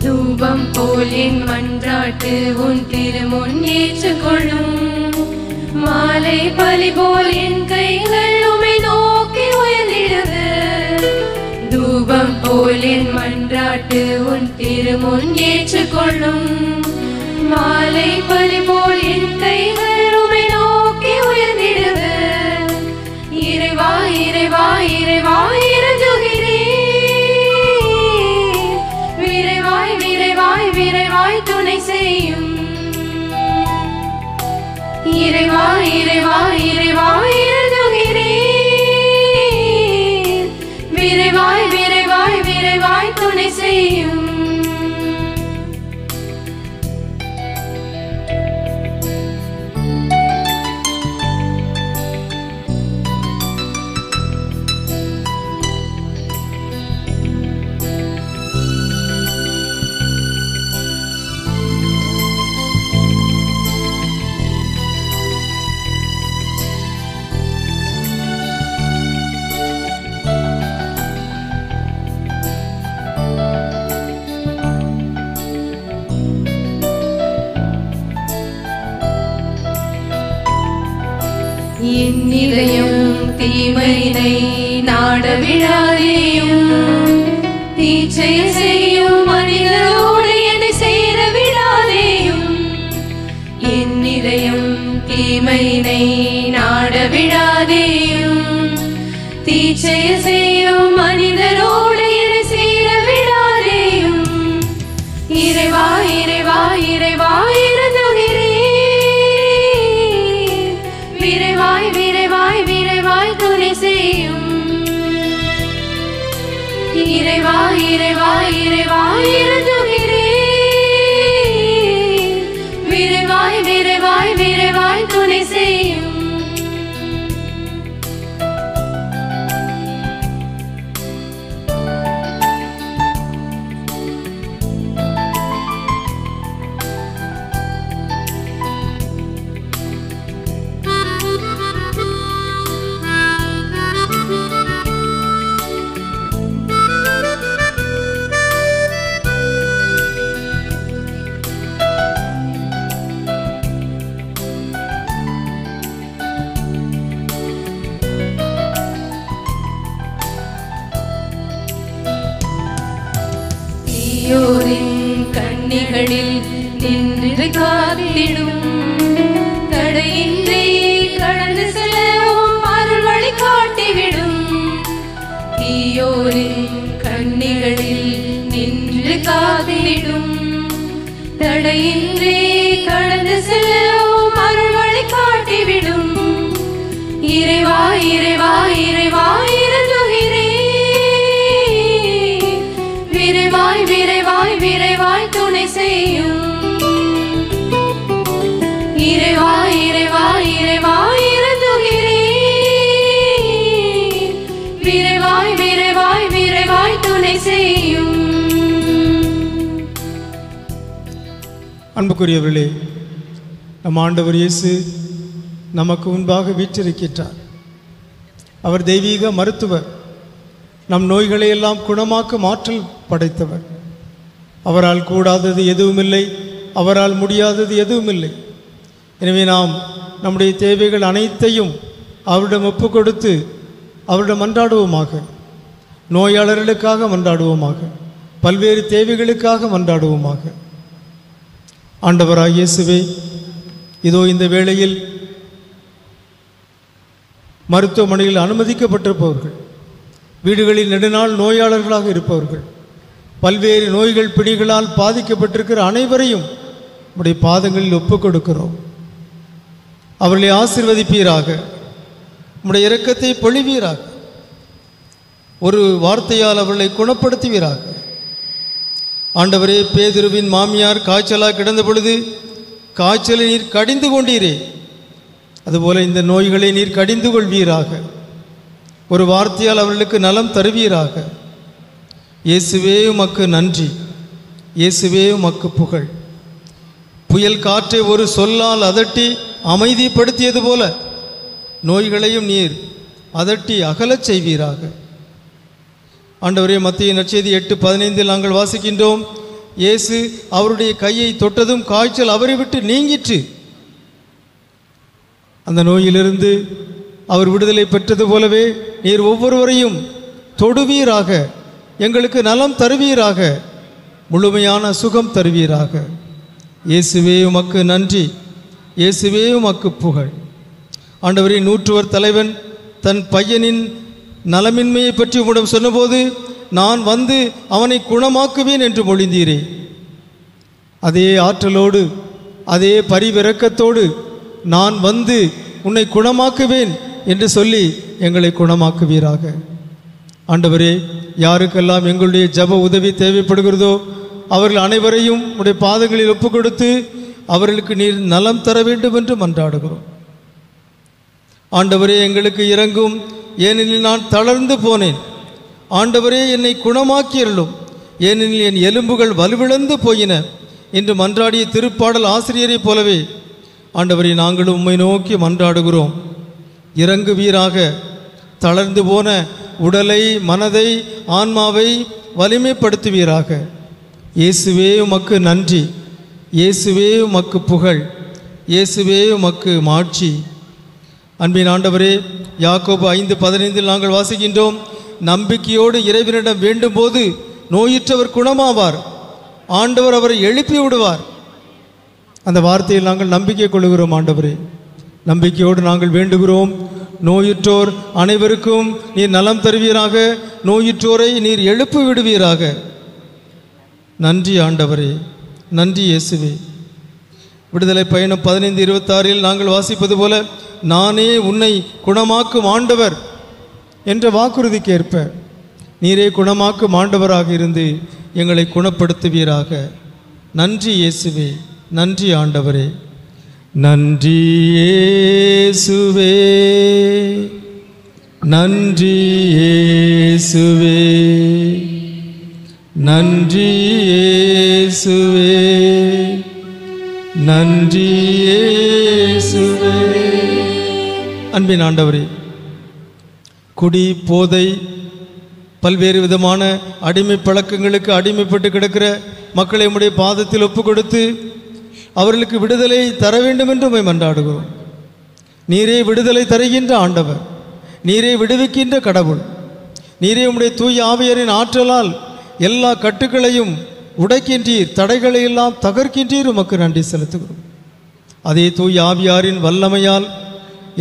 Speaker 2: தூபம் போல் என் மன்றாட்டு உன் திருமுன் ஏற்றுக்கொள்ளும். மாலை பலி போல் என் கைகள் உம்மை நோக்கி உயர்ந்திடுது. தூபம் போல் என் மன்றாட்டு உன் திருமுன் ஏற்றுக்கொள்ளும். மாலை பலி போல் என் கைகள் உம்மை நோக்கி உயர்ந்திடுது. இறைவா இறைவா இறைவா இறைஞ்சுகிறேன், விரைவாய் விரைவாய் விரைவாய் துணை செய்யும். இறைவா இறைவா இறைவா இறைஞ்சுகிறேன், விரைவாய் விரைவாய் விரைவாய் துணை செய்யும். என் இதயம் தீமையினை நாட விடாதேயும், தீச்செய செய்யும் மனிதரோடு என்னை சேர விடாதேயும். என் இதயம் தீமையினை நாட விடாதேயும், தீச்செய செய்யும் மனிதரோடு என்னை சேர விடாதேயும். இறைவா இறைவா இறைவா இறைஞ்சுகிறேன், விரைவாய் விரைவாய் விரைவாய் துணை செய்யும். இறைவா இறைவா இறைவா இறைஞ்சுகிறேன், விரைவாய் விரைவாய் விரைவாய் துணை செய்யும். தீயோரின் கண்ணிகளில் நின்று காத்திடும், தடையின்றி கடந்து செல்லவும் அருள் வழி காட்டிவிடும். தீயோரின் கண்ணிகளில் நின்று காத்திடும், தடையின்றி கடந்து செல்லவும் அருள் வழி காட்டிவிடும். இறைவா இறைவா இறைவா இறைஞ்சுகிறேன், விரைவாய் விரைவாய் விரைவாய் துணை செய்யும். இறைவா இறைவா இறைவா இறைஞ்சுகிறேன், விரைவாய் விரைவாய் விரைவாய் துணை செய்யும்.
Speaker 1: அன்புக்குரியவர்களே, நம் ஆண்டவர் இயேசு நமக்கு முன்பாக வீற்றிருக்கின்றார். அவர் தெய்வீக மருத்துவர், நம் நோய்களை எல்லாம் குணமாக்கும் ஆற்றல் படைத்தவர். அவரால் கூடாதது எதுவுமில்லை, அவரால் முடியாதது எதுவுமில்லை. எனவே நாம் நம்முடைய தேவைகள் அனைத்தையும் அவரிடம் ஒப்பு கொடுத்து அவரிடம் மன்றாடுவோமாக. நோயாளர்களுக்காக மன்றாடுவோமாக, பல்வேறு தேவைகளுக்காக மன்றாடுவோமாக. ஆண்டவராகிய இயேசுவே, இதோ இந்த வேளையில் மருத்துவமனையில் அனுமதிக்கப்பட்டிருப்பவர்கள், வீடுகளில் நெடுநாள் நோயாளர்களாக இருப்பவர்கள், பல்வேறு நோய்கள் பிணிகளால் பாதிக்கப்பட்டிருக்கிற அனைவரையும் உம்முடைய பாதங்களில் ஒப்புக் கொடுக்கிறோம். அவர்களை ஆசீர்வதிப்பீராக, உம்முடைய இரக்கத்தை பொழிவீராக, ஒரு வார்த்தையால் அவர்களை குணப்படுத்துவீராக. ஆண்டவரே, பேதுருவின் மாமியார் காய்ச்சலாக கிடந்த பொழுது காய்ச்சலை நீர் கடிந்து கொண்டீரே, அதுபோல இந்த நோய்களை நீர் கடிந்து கொள்வீராக. ஒரு வார்த்தையால் அவர்களுக்கு நலம் தருவீராக. இயேசுவே உமக்கு நன்றி, இயேசுவே உமக்கு புகழ். புயல் காற்றை ஒரு சொல்லால் அதட்டி அமைதிப்படுத்தியது போல நோய்களையும் நீர் அதட்டி அகலச் செய்வீராக. ஆண்டவரே, மத்திய நற்செய்தி 8:15 நாங்கள் வாசிக்கின்றோம், இயேசு அவருடைய கையை தொட்டதும் காய்ச்சல் அவரை விட்டு நீங்கிற்று. அந்த நோயிலிருந்து அவர் விடுதலை பெற்றது போலவே நீர் ஒவ்வொருவரையும் தொடுவீராக, எங்களுக்கு நலம் தருவீராக, முழுமையான சுகம் தருவீராக. இயேசுவே உமக்கு நன்றி, இயேசுவே உமக்கு புகழ். ஆண்டவரே, நூற்றுவர் தலைவன் தன் பையனின் நலமின்மையை பற்றி உம்மிடம் சொன்னபோது நான் வந்து அவனை குணமாக்குவேன் என்று மொழிந்தீரே. அதே ஆற்றலோடு அதே பரிவிரக்கத்தோடு நான் வந்து உன்னை குணமாக்குவேன் என்று சொல்லி எங்களை குணமாக்குவீராக. ஆண்டவரே, யாருக்கெல்லாம் எங்களுடைய ஜப உதவி தேவைப்படுகிறதோ அவர்கள் அனைவரையும் உடைய பாதங்களில் ஒப்பு கொடுத்து அவர்களுக்கு நீர் நலம் தர வேண்டும் என்று மன்றாடுகிறோம். ஆண்டவரே, எங்களுக்கு இரங்கும், ஏனெனில் நான் தளர்ந்து போனேன். ஆண்டவரே, என்னை குணமாக்கியருளும், ஏனெனில் என் எலும்புகள் வலுவிழந்து போயின என்று மன்றாடிய திருப்பாடல் ஆசிரியரைப் போலவே ஆண்டவரே, நாங்களும் உம்மை நோக்கி மன்றாடுகிறோம். இறங்குவீராக. தளர்ந்து போன உடலை, மனதை, ஆன்மாவை வலிமைப்படுத்துவீராக. இயேசுவே உமக்கு நன்றி, இயேசுவே உமக்கு புகழ், இயேசுவே உமக்கு மாட்சி. அன்பின் ஆண்டவரே, யாக்கோபு 5:15 நாங்கள் வாசிக்கின்றோம், நம்பிக்கையோடு இறைவனிடம் வேண்டும் போது நோயுற்றவர் குணமாவார், ஆண்டவர் அவரை எழுப்பி விடுவார். அந்த வார்த்தையில் நாங்கள் நம்பிக்கை கொள்கிறோம். ஆண்டவரே, நம்பிக்கையோடு நாங்கள் வேண்டுகிறோம். நோயுற்றோர் அனைவருக்கும் நீர் நலம் தருவீராக, நோயுற்றோரை நீர் எழுப்பி விடுவீராக. நன்றி ஆண்டவரே, நன்றி இயேசுவே. விடுதலை பயணம் 15:26 நாங்கள் வாசிப்பது போல, நானே உன்னை குணமாக்கும் ஆண்டவர் என்ற வாக்குறுதிக்கேற்ப நீரே குணமாக்கும் ஆண்டவராக இருந்து எங்களை குணப்படுத்துவீராக. நன்றி இயேசுவே, நன்றி ஆண்டவரே. நன்றி இயேசுவே, நன்றி இயேசுவே, நன்றி இயேசுவே, நன்றி இயேசுவே. அன்பின் ஆண்டவரே, குடி, போதை, பல்வேறு விதமான அடிமை பழக்கங்களுக்கு அடிமைப்பட்டு கிடக்கிற மக்களை உம்முடைய பாதத்தில் ஒப்பு கொடுத்து அவர்களுக்கு விடுதலை தர வேண்டும் என்று உம்மை மன்றாடுகிறோம். நீரே விடுதலை தருகின்ற ஆண்டவர், நீரே விடுவிக்கின்ற கடவுள், நீரே உம்முடைய தூய ஆவியாரின் ஆற்றலால் எல்லா கட்டுக்களையும் உடைக்கின்றீர், தடைகளை எல்லாம் தகர்க்கின்றீர். உமக்கு நன்றி செலுத்துகிறோம். அதே தூய ஆவியாரின் வல்லமையால்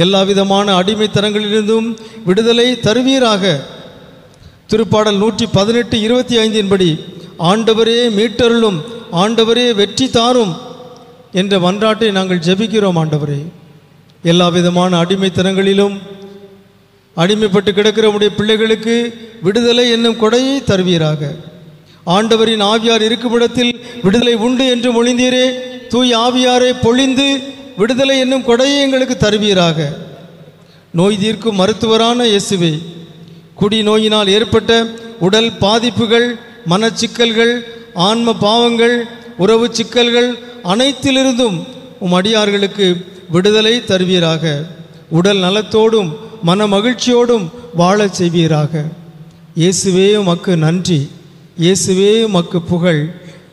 Speaker 1: எல்லா விதமான அடிமைத்தனங்களிலிருந்தும் விடுதலை தருவீராக. திருப்பாடல் 118:25 படி, ஆண்டவரே மீட்டருளும், ஆண்டவரே வெற்றி தாரும் என்ற மன்றாட்டை நாங்கள் ஜெபிக்கிறோம். ஆண்டவரே, எல்லா விதமான அடிமைத்தனங்களிலும் அடிமைப்பட்டு கிடக்கிற உடைய பிள்ளைகளுக்கு விடுதலை என்னும் கொடையை தருவீராக. ஆண்டவரின் ஆவியார் இருக்கும் இடத்தில் விடுதலை உண்டு என்று மொழிந்தீரே, தூய் ஆவியாரை பொழிந்து விடுதலை என்னும் கொடையை எங்களுக்கு தருவீராக. நோய் தீர்க்கும் மருத்துவரான இயேசுவே, குடி நோயினால் ஏற்பட்ட உடல் பாதிப்புகள், மனச்சிக்கல்கள், ஆன்ம பாவங்கள், உறவு சிக்கல்கள் அனைத்திலிருந்தும் உம் அடியார்களுக்கு விடுதலை தருவீராக. உடல் நலத்தோடும் மன மகிழ்ச்சியோடும் வாழச் செய்வீராக. இயேசுவே உமக்கு நன்றி, இயேசுவே உமக்கு புகழ்,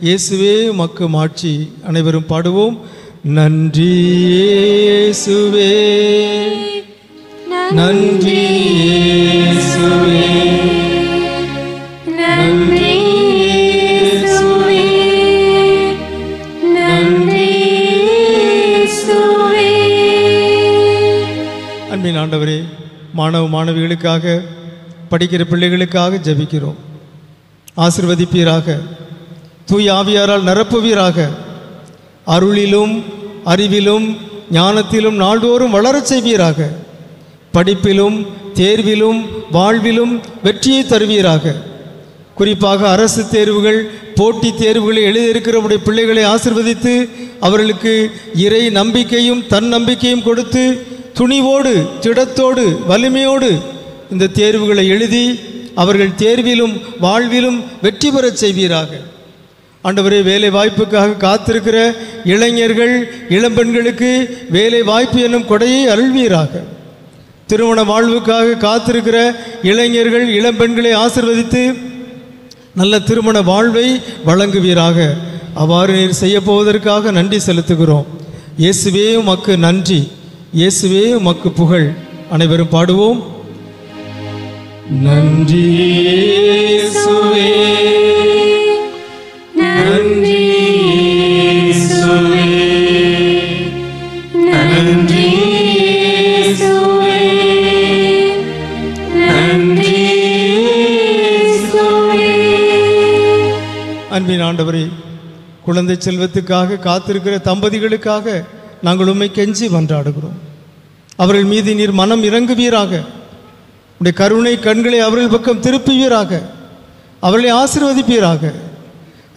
Speaker 1: இயேசுவே உமக்கு மாட்சி. அனைவரும் பாடுவோம். நன்றி இயேசுவே, நன்றி இயேசுவே,
Speaker 2: நன்றி இயேசுவே, நன்றி இயேசுவே.
Speaker 1: அன்பின் ஆண்டவரே, மாணவ மாணவிகளுக்காக, படிக்கிற பிள்ளைகளுக்காக ஜெபிக்கிறோம். ஆசீர்வதிப்பீராக, தூய ஆவியாரால் நிரப்புவீராக, அருளிலும் அறிவிலும் ஞானத்திலும் நாள்தோறும் வளரச் செய்வீராக, படிப்பிலும் தேர்விலும் வாழ்விலும் வெற்றியை தருவீராக. குறிப்பாக அரசு தேர்வுகள், போட்டித் தேர்வுகளை எழுதியிருக்கிற உடைய பிள்ளைகளை ஆசீர்வதித்து அவர்களுக்கு இறை நம்பிக்கையும் தன்னம்பிக்கையும் கொடுத்து துணிவோடு திடத்தோடு வலிமையோடு இந்த தேர்வுகளை எழுதி அவர்கள் தேர்விலும் வாழ்விலும் வெற்றி பெறச் செய்வீராக. ஆண்டவரே, வேலை வாய்ப்புக்காக காத்திருக்கிற இளைஞர்கள் இளம்பெண்களுக்கு வேலை வாய்ப்பு என்னும் கொடையை அருள்வீராக. திருமண வாழ்வுக்காக காத்திருக்கிற இளைஞர்கள் இளம்பெண்களை ஆசீர்வதித்து நல்ல திருமண வாழ்வை வழங்குவீராக. அவ்வாறு நீர் செய்ய போவதற்காக நன்றி செலுத்துகிறோம். இயேசுவே உமக்கு நன்றி, இயேசுவே உமக்கு புகழ். அனைவரும் பாடுவோம். நன்றி இயேசுவே, நன்றி இயேசுவே, நன்றி இயேசுவே, நன்றி இயேசுவே. அன்பின் ஆண்டவரே, குழந்தை செல்வத்துக்காக காத்திருக்கிற தம்பதிகளுக்காக நாங்கள் உம்மை கெஞ்சி மன்றாடுகிறோம். அவர்கள் மீது நீர் மனம் இறங்குவீராக. உடைய கருணை கண்களை அவர்கள் பக்கம் திருப்புவீராக. அவர்களை ஆசீர்வதிப்பீராக.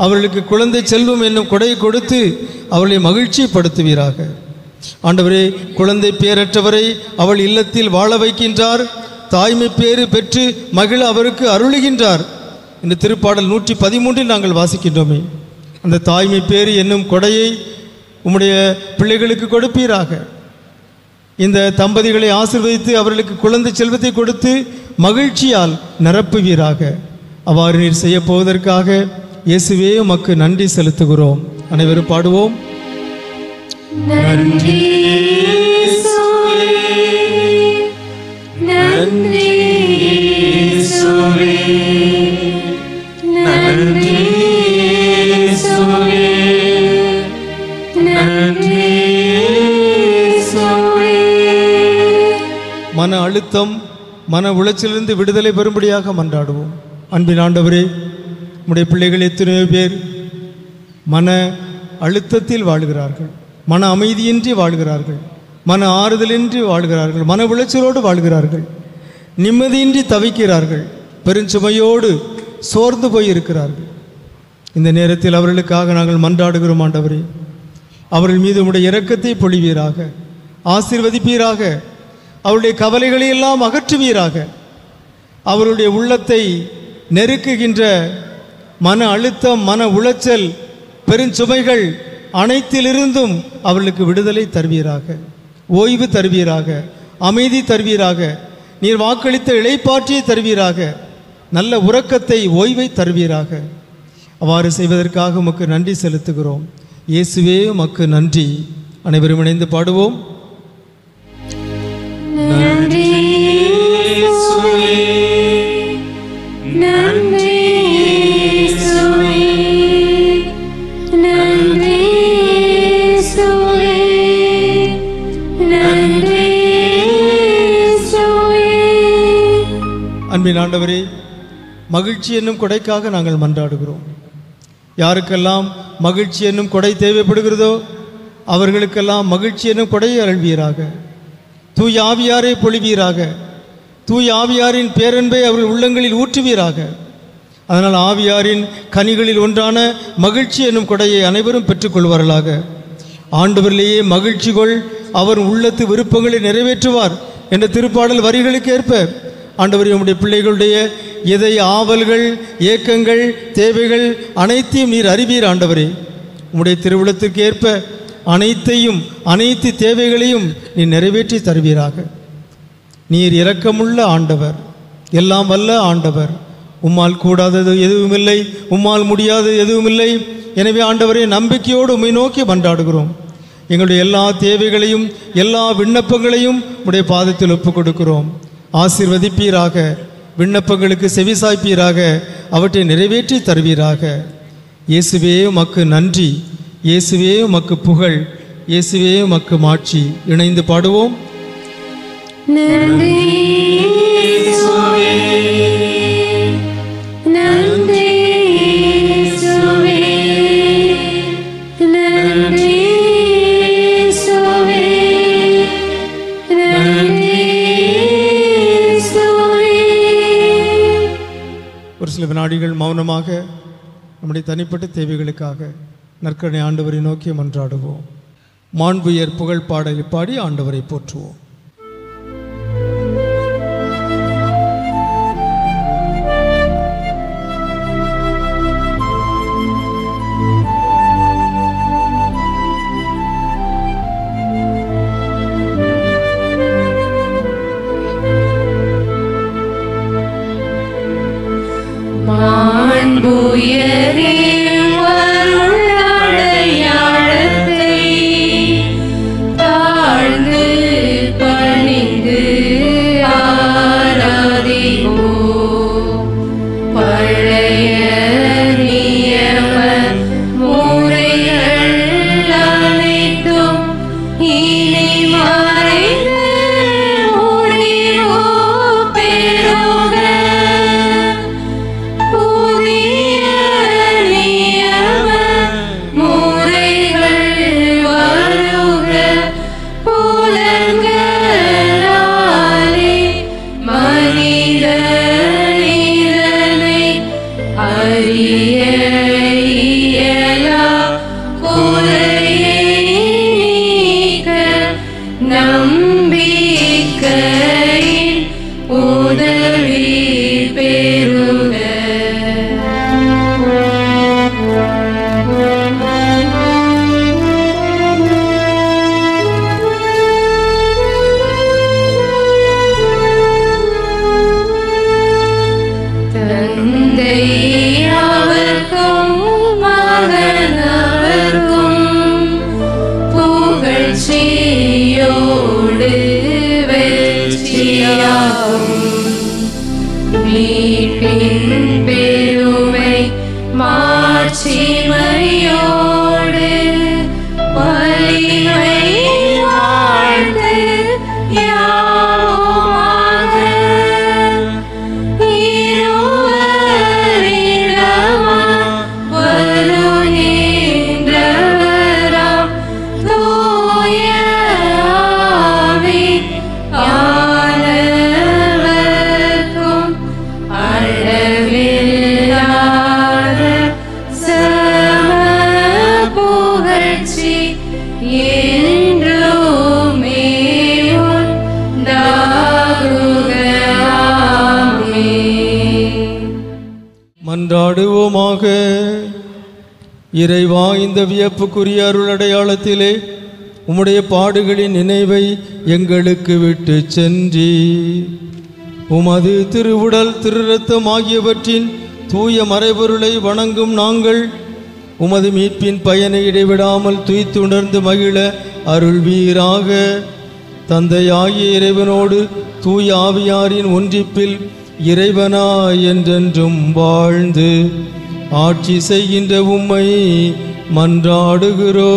Speaker 1: அவர்களுக்கு குழந்தை செல்வம் என்னும் கொடையை கொடுத்து அவர்களை மகிழ்ச்சிப்படுத்துவீராக. ஆண்டவரே, குழந்தை பேரற்றவரை அவள் இல்லத்தில் வாழ வைக்கின்றார், தாய்மை பேறு பெற்று மகிழ அவருக்கு அருளுகின்றார் இந்த திருப்பாடல் 113 நாங்கள் வாசிக்கின்றோமே. அந்த தாய்மை பேறு என்னும் கொடையை உம்முடைய பிள்ளைகளுக்கு கொடுப்பீராக. இந்த தம்பதிகளை ஆசீர்வதித்து அவர்களுக்கு குழந்தை செல்வத்தை கொடுத்து மகிழ்ச்சியால் நிரப்புவீராக. அவ்வாறு நீர் செய்ய போவதற்காக இயேசுவே உமக்கு நன்றி செலுத்துகிறோம். அனைவரும் பாடுவோம்.
Speaker 2: நன்றி இயேசுவே, நன்றி இயேசுவே, நன்றி இயேசுவே, நன்றி இயேசுவே.
Speaker 1: மன அழுத்தம் மன உளைச்சலிருந்து விடுதலை பெறும்படியாக மன்றாடுவோம். அன்பின் ஆண்டவரே, உம்முடைய பிள்ளைகள் எத்தனையோ பேர் மன அழுத்தத்தில் வாழ்கிறார்கள், மன அமைதியின்றி வாழ்கிறார்கள், மன ஆறுதலின்றி வாழ்கிறார்கள், மன உளைச்சலோடு வாழ்கிறார்கள், நிம்மதியின்றி தவிக்கிறார்கள், பெருஞ்சுமையோடு சோர்ந்து போயிருக்கிறார்கள். இந்த நேரத்தில் அவர்களுக்காக நாங்கள் மன்றாடுகிறோம். ஆண்டவரே, அவர்கள் மீது உம்முடைய இரக்கத்தை பொழிவீராக, ஆசீர்வதிப்பீராக, அவருடைய கவலைகளை எல்லாம் அகற்றுவீராக. அவருடைய உள்ளத்தை நெருக்குகின்ற மன அழுத்தம், மன உளைச்சல், பெருஞ்சுமைகள் அனைத்திலிருந்தும் அவர்களுக்கு விடுதலை தருவீராக, ஓய்வு தருவீராக, அமைதி தருவீராக, நீர் வாக்களித்த இளைப்பாற்றியை தருவீராக, நல்ல உறக்கத்தை ஓய்வை தருவீராக. அவ்வாறு செய்வதற்காக உமக்கு நன்றி செலுத்துகிறோம். இயேசுவே உமக்கு நன்றி. அனைவரும் இணைந்து பாடுவோம்.
Speaker 2: நன்றி இயேசுவே, நன்றி இயேசுவே, நன்றி இயேசுவே, நன்றி இயேசுவே.
Speaker 1: அன்பின் ஆண்டவரே, மகிழ்ச்சி என்னும் கொடைக்காக நாங்கள் மன்றாடுகிறோம். யாருக்கெல்லாம் மகிழ்ச்சி என்னும் கொடை தேவைப்படுகிறதோ அவர்களுக்கெல்லாம் மகிழ்ச்சி என்னும் கொடையை அருள்வீராக. தூய ஆவியாரை பொழிவீராக. தூய ஆவியாரின் பேரன்பை அவர்கள் உள்ளங்களில் ஊற்றுவீராக. அதனால் ஆவியாரின் கனிகளில் ஒன்றான மகிழ்ச்சி என்னும் கொடையை அனைவரும் பெற்றுக்கொள்வார்களாக. ஆண்டவரிலேயே மகிழ்ச்சி கொள், அவர் உள்ளத்து விருப்பங்களை நிறைவேற்றுவார் என்ற திருப்பாடல் வரிகளுக்கு ஏற்ப ஆண்டவரே, உம்முடைய பிள்ளைகளுடைய எதை ஆவல்கள், ஏக்கங்கள், தேவைகள் அனைத்தையும் நீர் அறிவீர். ஆண்டவரே, உம்முடைய திருவுளத்திற்கு ஏற்ப அனைத்து தேவைகளையும் நீர் நிறைவேற்றி தருவீராக. நீர் இரக்கமுள்ள ஆண்டவர், எல்லாம் வல்ல ஆண்டவர். உம்மால் கூடாதது எதுவுமில்லை, உம்மால் முடியாதது எதுவுமில்லை. எனவே ஆண்டவரே, நம்பிக்கையோடு உம்மை நோக்கி மன்றாடுகிறோம். எங்களுடைய எல்லா தேவைகளையும் எல்லா விண்ணப்பங்களையும் உடைய பாதத்தில் ஒப்புக் கொடுக்கிறோம். ஆசீர்வதிப்பீராக, விண்ணப்பங்களுக்கு செவிசாய்ப்பீராக, அவற்றை நிறைவேற்றி தருவீராக. இயேசுவே உமக்கு நன்றி, இயேசுவே உமக்கு புகழ், இயேசுவே உமக்கு மாட்சி. இணைந்து பாடுவோம்.
Speaker 2: நன்றி இயேசுவே, நன்றி இயேசுவே, நன்றி இயேசுவே, நன்றி இயேசுவே.
Speaker 1: ஒரு சில வினாடிகள் மௌனமாக நம்முடைய தனிப்பட்ட தேவைகளுக்காக நற்கருணை ஆண்டவரை நோக்கி மன்றாடுவோம். மாண்புயர் புகழ் பாடலை பாடி ஆண்டவரை போற்றுவோம்.
Speaker 2: மாண்புயரே அருளடையாளத்தை தாழ்ந்து பணிந்து ஆராதிப்போம். பழைய நியம முறைகள் அனைத்தும் இனி மறைந்து முடிவோ பெறுக. புதிய நியம முறைகள் வருக. புலன்களாலே மனித இதனை அறிய இயலா குறையை நீக்க நம்பிக்கையின் உதவி பெறுக. தந்தை அவர்க்கும் மகனவர்க்கும் புகழ்ச்சியோடு வெற்றியாகும். மீட்பின் பெருமை மாட்சிமையோடு வலிமை வாழ்த்து யாவுமாக. இருவரிடமா வருகின்றவராம் தூய ஆவி யாவர்க்கும் அளவில்லாத சம புகழ்ச்சி என்றுமே உண்டாகுக. ஆமென்.
Speaker 1: மன்றாடுவோமாக. இறைவா, இந்த வியப்புக்குரிய அருள் அடையாளத்திலே உம்முடைய பாடுகளின் நினைவை எங்களுக்கு விட்டு சென்றி உமது திருவுடல் திருரத்தம் ஆகியவற்றின் தூய மறைபொருளை வணங்கும் நாங்கள் உமது மீட்பின் பயனை இடைவிடாமல் துய்த்துணர்ந்து மகிழ அருள்வீராக. தந்தையாகிய இறைவனோடு தூய ஆவியாரின் ஒன்றிப்பில் இறைவனாய் என்றென்றும் வாழ்ந்து ஆட்சி செய்கின்ற உம்மை மன்றாடுகிறோம்.